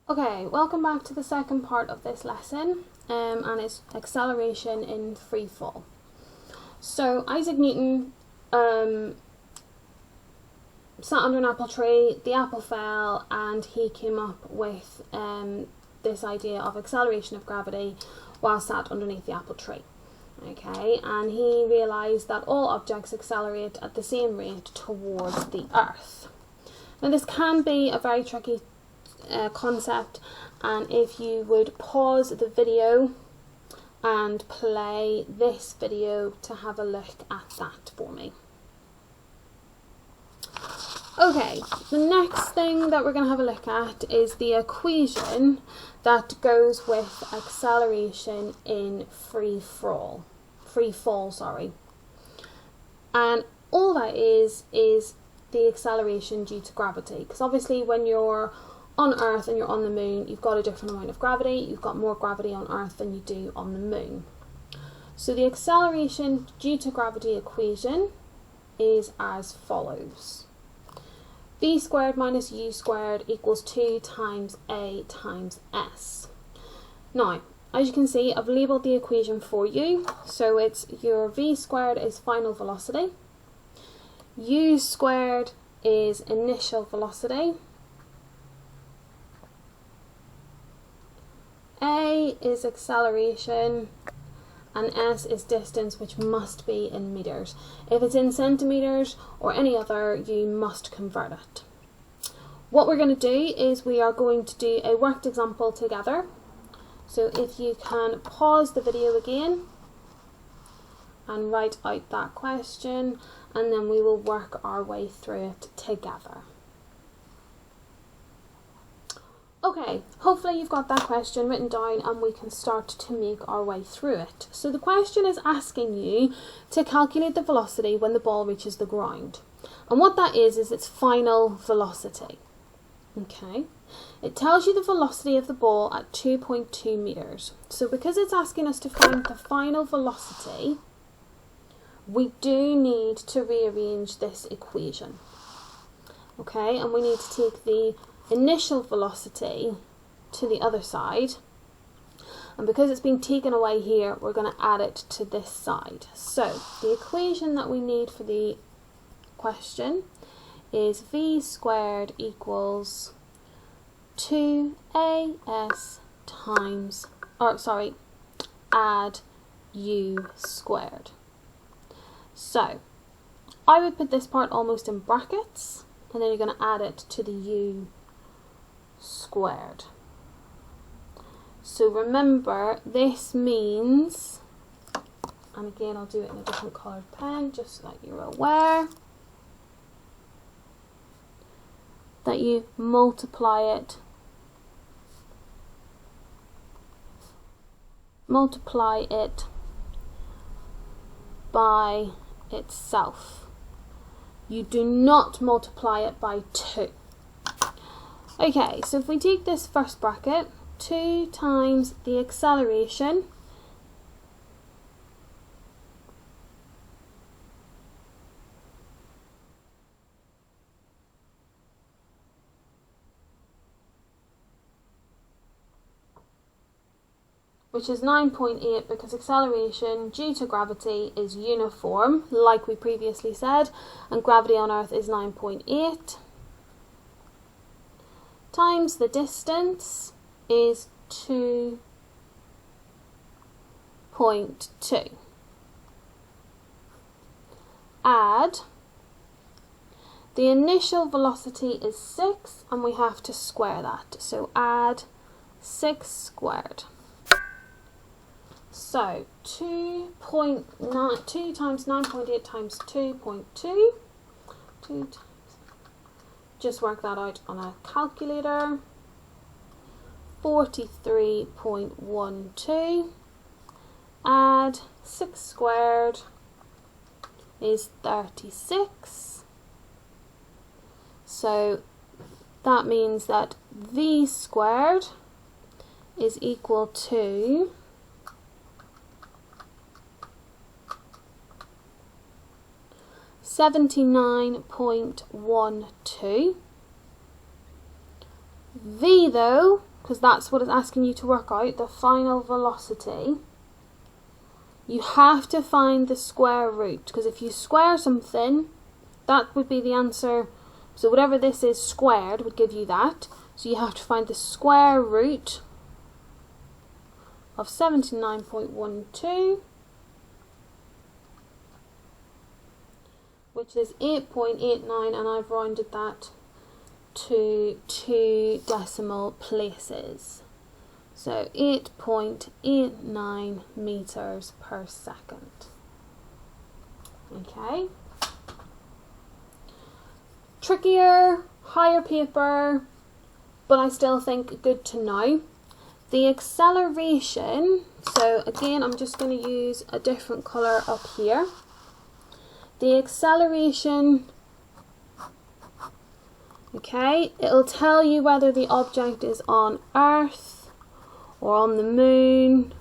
Okay, welcome back to the second part of this lesson, and it's acceleration in free fall. So Isaac Newton sat under an apple tree, the apple fell, and he came up with this idea of acceleration of gravity while sat underneath the apple tree. Okay, and he realised that all objects accelerate at the same rate towards the earth. Now this can be a very tricky concept, and if you would pause the video and play this video to have a look at that for me. Okay, the next thing that we're going to have a look at is the equation that goes with acceleration in free fall, and all that is the acceleration due to gravity, because obviously when you're on Earth and you're on the moon, you've got a different amount of gravity. You've got more gravity on Earth than you do on the moon. So the acceleration due to gravity equation is as follows. V squared minus u squared equals 2 times a times s. Now, as you can see, I've labelled the equation for you. So it's your v squared is final velocity, u squared is initial velocity, A is acceleration, and S is distance, which must be in meters. If it's in centimeters or any other, you must convert it. What we're going to do is we are going to do a worked example together. So if you can pause the video again and write out that question, and then we will work our way through it together. Okay, hopefully you've got that question written down and we can start to make our way through it. So the question is asking you to calculate the velocity when the ball reaches the ground. And what that is its final velocity. Okay, it tells you the velocity of the ball at 2.2 meters. So because it's asking us to find the final velocity, we do need to rearrange this equation. Okay, and we need to take the initial velocity to the other side, and because it's been taken away here, we're going to add it to this side. So the equation that we need for the question is v squared equals 2as times, add u squared. So I would put this part almost in brackets, and then you're going to add it to the u squared. So remember, this means, and again I'll do it in a different coloured pen just so that you're aware, that you multiply it by itself. You do not multiply it by 2. Okay, so if we take this first bracket, 2 times the acceleration which is 9.8, because acceleration due to gravity is uniform, like we previously said, and gravity on Earth is 9.8. times the distance is 2.2. Add, the initial velocity is 6, and we have to square that. So add 6 squared. So 2 times 9.8 times 2.2. Just work that out on a calculator. 43.12. Add 6 squared is 36. So that means that v squared is equal to 79.12. V though because that's what it's asking you to work out, the final velocity, you have to find the square root, because if you square something, that would be the answer. So whatever this is squared would give you that. So you have to find the square root of 79.12, which is 8.89, and I've rounded that to 2 decimal places. So 8.89 meters per second. Okay. Trickier, higher paper, but I still think good to know. The acceleration, so again I'm just going to use a different colour up here. The acceleration, okay, it'll tell you whether the object is on Earth or on the moon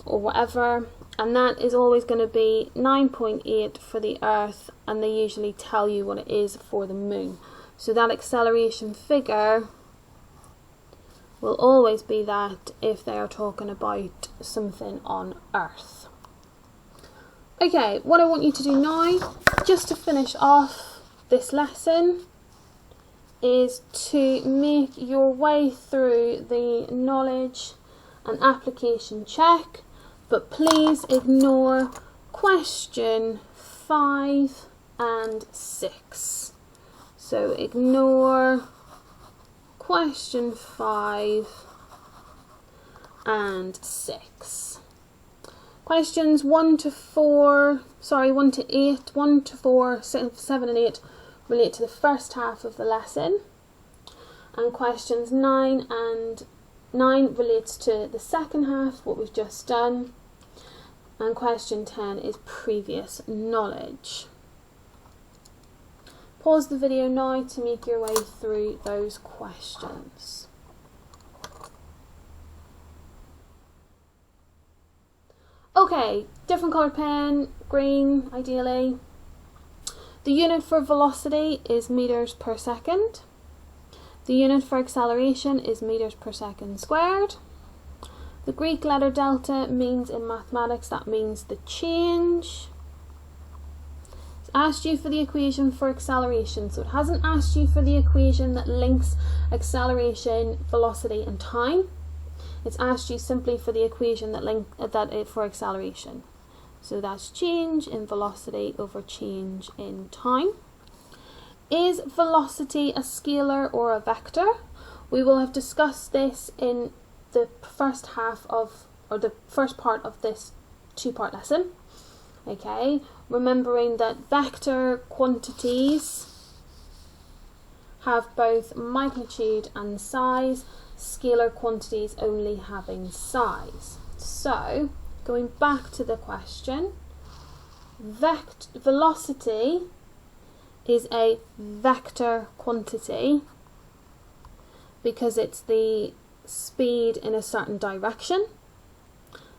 or whatever, and that is always going to be 9.8 for the Earth, and they usually tell you what it is for the moon. So that acceleration figure will always be that if they are talking about something on Earth. Okay, what I want you to do now, just to finish off this lesson, is to make your way through the knowledge and application check, but please ignore question 5 and 6. So ignore question 5 and 6. Questions 1 to 8, 1 to 4, 7 and 8 relate to the first half of the lesson, and questions 9 relates to the second half, what we've just done, and question 10 is previous knowledge. Pause the video now to make your way through those questions. Okay, different colour pen, green ideally. The unit for velocity is meters per second. The unit for acceleration is meters per second squared. The Greek letter delta means in mathematics, that means the change. It's asked you for the equation for acceleration, so it hasn't asked you for the equation that links acceleration, velocity and time. It's asked you simply for the equation for acceleration. So that's change in velocity over change in time. Is velocity a scalar or a vector? We will have discussed this in the first half of, or the first part of this 2-part lesson. Okay, remembering that vector quantities have both magnitude and size, scalar quantities only having size. So, going back to the question, velocity is a vector quantity because it's the speed in a certain direction.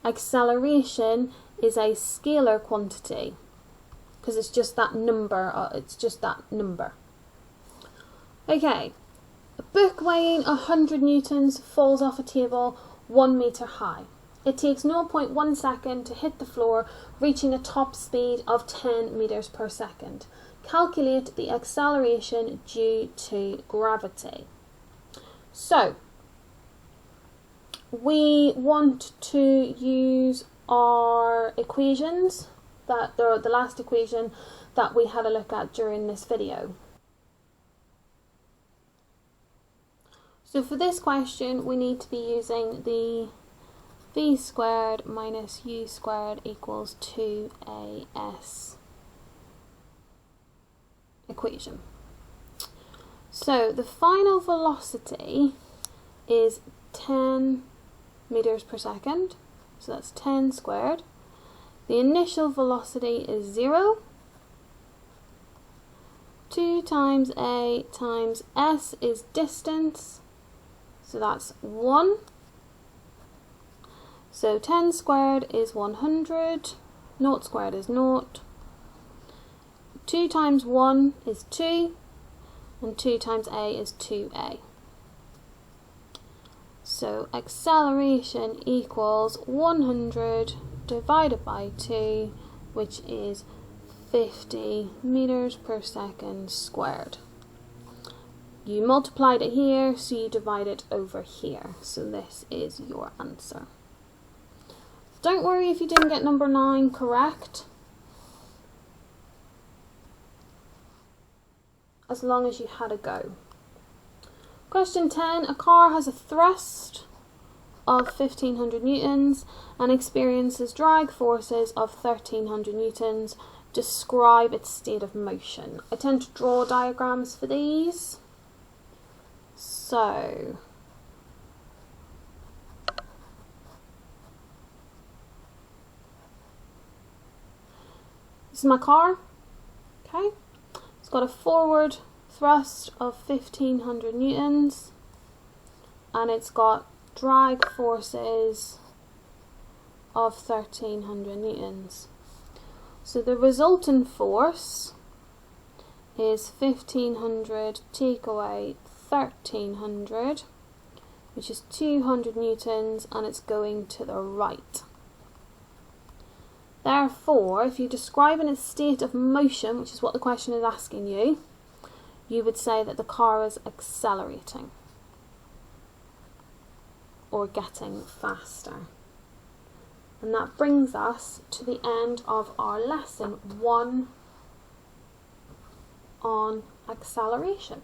Acceleration is a scalar quantity because it's just that number. Okay, a book weighing 100 newtons falls off a table 1 meter high. It takes 0.1 second to hit the floor, reaching a top speed of 10 meters per second. Calculate the acceleration due to gravity. So, we want to use our equations, the last equation that we had a look at during this video. So for this question, we need to be using the v squared minus u squared equals 2as equation. So the final velocity is 10 meters per second, so that's 10 squared. The initial velocity is 0. 2 times a times s is distance, so that's 1. So 10 squared is 100, 0 squared is 0. 2 times 1 is 2, and 2 times a is 2a. So acceleration equals 100 divided by 2, which is 50 meters per second squared. You multiplied it here, so you divide it over here. So this is your answer. Don't worry if you didn't get number 9 correct, as long as you had a go. Question 10. A car has a thrust of 1500 newtons and experiences drag forces of 1300 newtons. Describe its state of motion. I tend to draw diagrams for these. So, this is my car. Okay, it's got a forward thrust of 1500 newtons and it's got drag forces of 1300 newtons. So the resultant force is 1500 take away 1300, which is 200 newtons, and it's going to the right. Therefore, if you're describing a state of motion, which is what the question is asking you, you would say that the car is accelerating or getting faster. And that brings us to the end of our lesson 1 on acceleration.